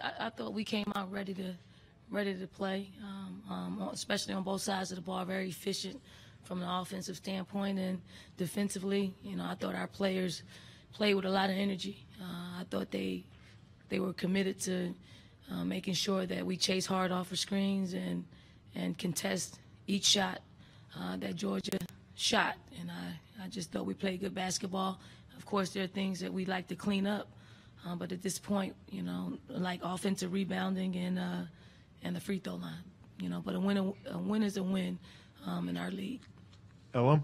I thought we came out ready to play, especially on both sides of the ball, very efficient from an offensive standpoint, and defensively, I thought our players played with a lot of energy. I thought they were committed to making sure that we chase hard off of screens and contest each shot that Georgia shot, and I just thought we played good basketball. Of course, there are things that we'd like to clean up, but at this point, like offensive rebounding and the free throw line, but a win is a win in our league. Elam?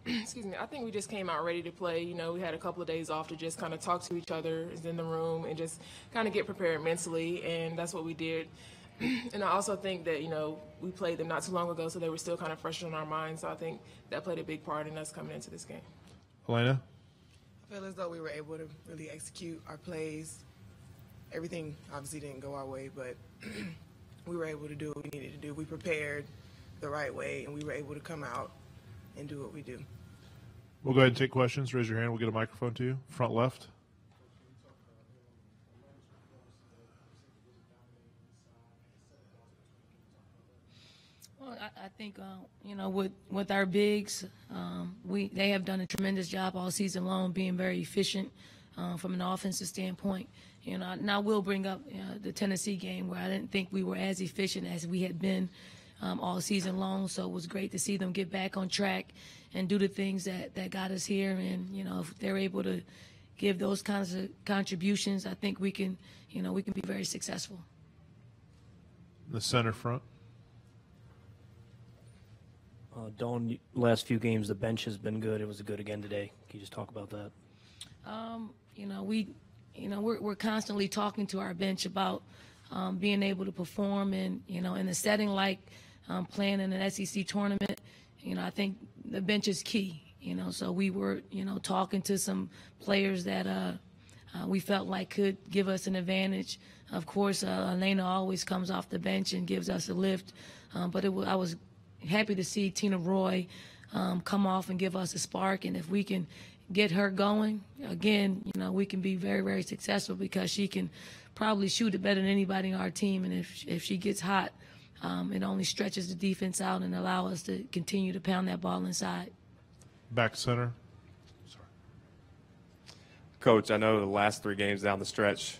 Excuse me. I think we just came out ready to play. We had a couple of days off to just kind of talk to each other in the room and just kind of get prepared mentally, and that's what we did. And I also think that, we played them not too long ago, so they were still kind of fresh on our minds. So I think that played a big part in us coming into this game. Elena? I feel as though we were able to really execute our plays. Everything obviously didn't go our way, but we were able to do what we needed to do. We prepared the right way, and we were able to come out and do what we do. We'll go ahead and take questions. Raise your hand. We'll get a microphone to you. Front left. Well, I think, with our bigs, they have done a tremendous job all season long being very efficient from an offensive standpoint. And I will bring up the Tennessee game where I didn't think we were as efficient as we had been all season long. So it was great to see them get back on track and do the things that got us here. And, if they're able to give those kinds of contributions, I think we can be very successful. The center front. Dawn, last few games, the bench has been good. It was good again today. Can you just talk about that? We're constantly talking to our bench about being able to perform in a setting like playing in an SEC tournament. I think the bench is key. So we were talking to some players that we felt like could give us an advantage. Of course, Elena always comes off the bench and gives us a lift, but I was happy to see Tina Roy come off and give us a spark, and if we can get her going again, we can be very, very successful because she can probably shoot it better than anybody on our team, and if she gets hot, it only stretches the defense out and allow us to continue to pound that ball inside. Back center. Sorry. Coach, I know the last three games down the stretch,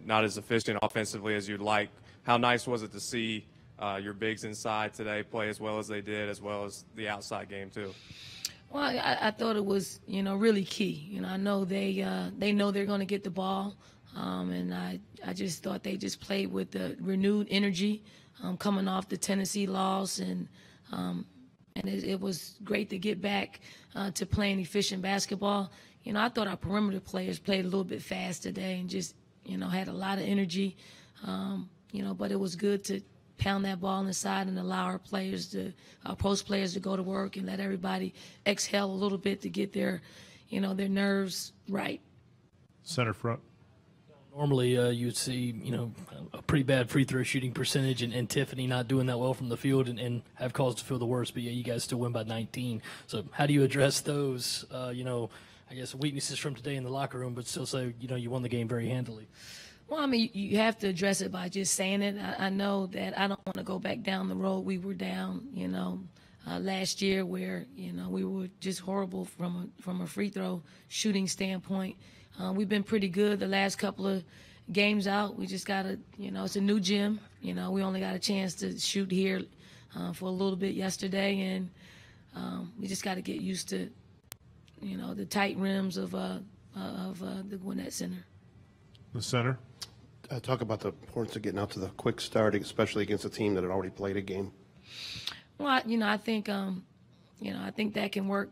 not as efficient offensively as you'd like. How nice was it to see your bigs inside today play as well as they did, as well as the outside game too? Well, I thought it was, really key. I know they know they're going to get the ball, and I just thought they just played with the renewed energy coming off the Tennessee loss, and it was great to get back to playing efficient basketball. I thought our perimeter players played a little bit fast today and just, had a lot of energy. But it was good to pound that ball inside and allow our post players to go to work and let everybody exhale a little bit to get their nerves right. Center front. Normally, you'd see, a pretty bad free throw shooting percentage and Tiffany not doing that well from the field and have cause to feel the worst. But, yeah, you guys still win by 19. So how do you address those, I guess, weaknesses from today in the locker room, but still say, you won the game very handily? Well, you have to address it by just saying it. I know that I don't want to go back down the road we were down, last year where, we were just horrible from a free throw shooting standpoint. We've been pretty good the last couple of games out. We just got to, it's a new gym. We only got a chance to shoot here for a little bit yesterday, and we just got to get used to, the tight rims of the Gwinnett Center. The center. Talk about the importance of getting out to the quick start, especially against a team that had already played a game. Well, I think that can work,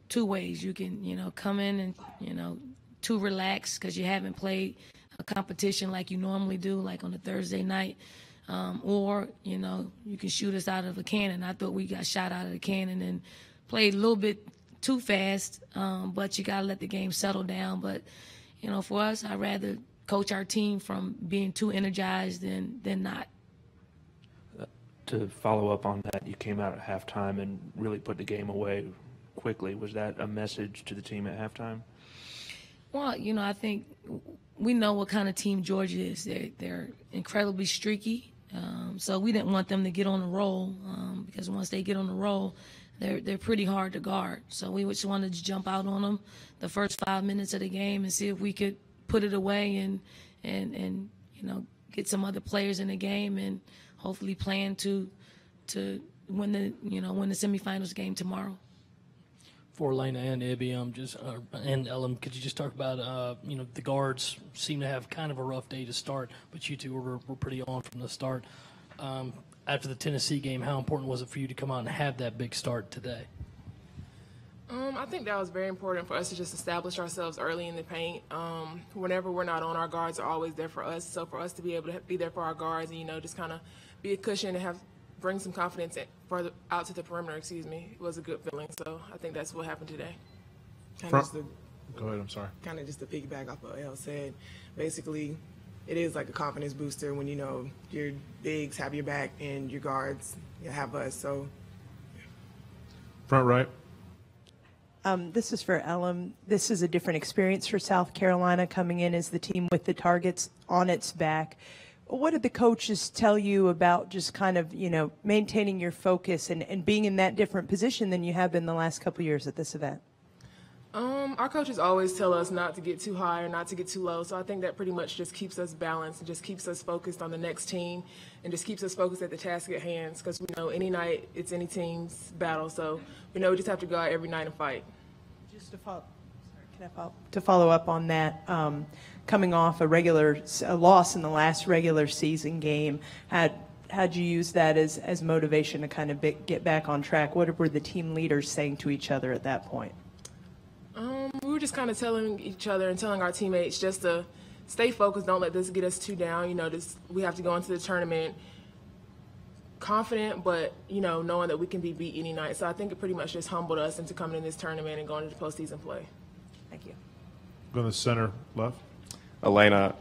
two ways. You can, come in and, too relaxed because you haven't played a competition like you normally do, like on a Thursday night, or, you can shoot us out of a cannon. I thought we got shot out of the cannon and played a little bit too fast, but you got to let the game settle down. But, for us, I'd rather coach our team from being too energized than not. To follow up on that, you came out at halftime and really put the game away quickly. Was that a message to the team at halftime? Well, you know, I think we know what kind of team Georgia is. They're incredibly streaky. So we didn't want them to get on the roll because once they get on the roll, they're pretty hard to guard. So we just wanted to jump out on them the first 5 minutes of the game and see if we could put it away and you know, get some other players in the game and hopefully plan to win the semifinals game tomorrow. For Elena and Ibby, and Ellen, could you just talk about, you know, the guards seem to have kind of a rough day to start, but you two were pretty on from the start. After the Tennessee game, how important was it for you to come out and have that big start today? I think that was very important for us to just establish ourselves early in the paint. Whenever we're not on, our guards are always there for us. So for us to be able to be there for our guards and, you know, just kind of be a cushion and bring some confidence further out to the perimeter, it was a good feeling. So I think that's what happened today. Go ahead, I'm sorry. Kind of just to piggyback off what Elle said, basically, it is like a confidence booster when you know your bigs have your back and your guards have us. So, Front right. This is for Ellen. This is a different experience for South Carolina coming in as the team with the targets on its back. What did the coaches tell you about just kind of, you know, maintaining your focus and being in that different position than you have been the last couple of years at this event? Our coaches always tell us not to get too high or not to get too low. So I think that pretty much just keeps us balanced and just keeps us focused on the next team and just keeps us focused at the task at hand because we know any night it's any team's battle. So we know we just have to go out every night and fight. Just to follow up on that, coming off a loss in the last regular season game, how'd you use that as motivation to kind of get back on track? What were the team leaders saying to each other at that point? We were just kind of telling each other and telling our teammates just to stay focused, don't let this get us too down. You know, we have to go into the tournament confident, but, you know, knowing that we can be beat any night. So I think it pretty much just humbled us into coming in this tournament and going into postseason play. Thank you. Go to the center left. Elena,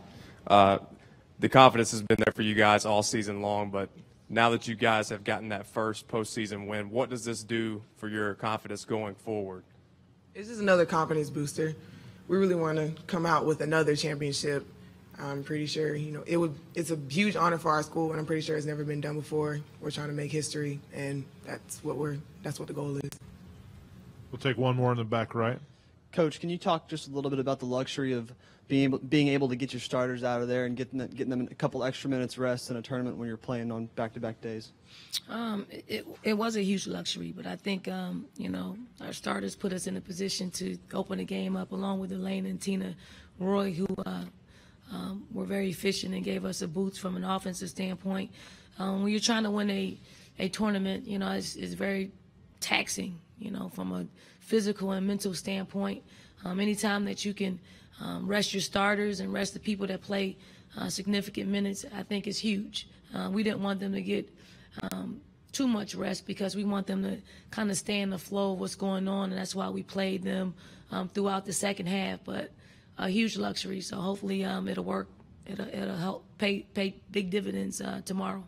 the confidence has been there for you guys all season long, but now that you guys have gotten that first postseason win, what does this do for your confidence going forward? It's just another confidence booster. We really want to come out with another championship. I'm pretty sure, you know, it's a huge honor for our school, and I'm pretty sure it's never been done before. We're trying to make history, and that's what the goal is. We'll take one more in the back right. Coach, can you talk just a little bit about the luxury of being able to get your starters out of there and getting them a couple extra minutes rest in a tournament when you're playing on back-to-back days? It was a huge luxury, but I think you know, our starters put us in a position to open the game up along with Elaine and Tina Roy, who were very efficient and gave us a boost from an offensive standpoint. When you're trying to win a tournament, you know, it's very taxing, you know, from a physical and mental standpoint. Anytime that you can rest your starters and rest the people that play significant minutes, I think is huge. We didn't want them to get too much rest because we want them to kind of stay in the flow of what's going on, and that's why we played them throughout the second half. But a huge luxury, so hopefully it'll work. It'll help pay big dividends tomorrow.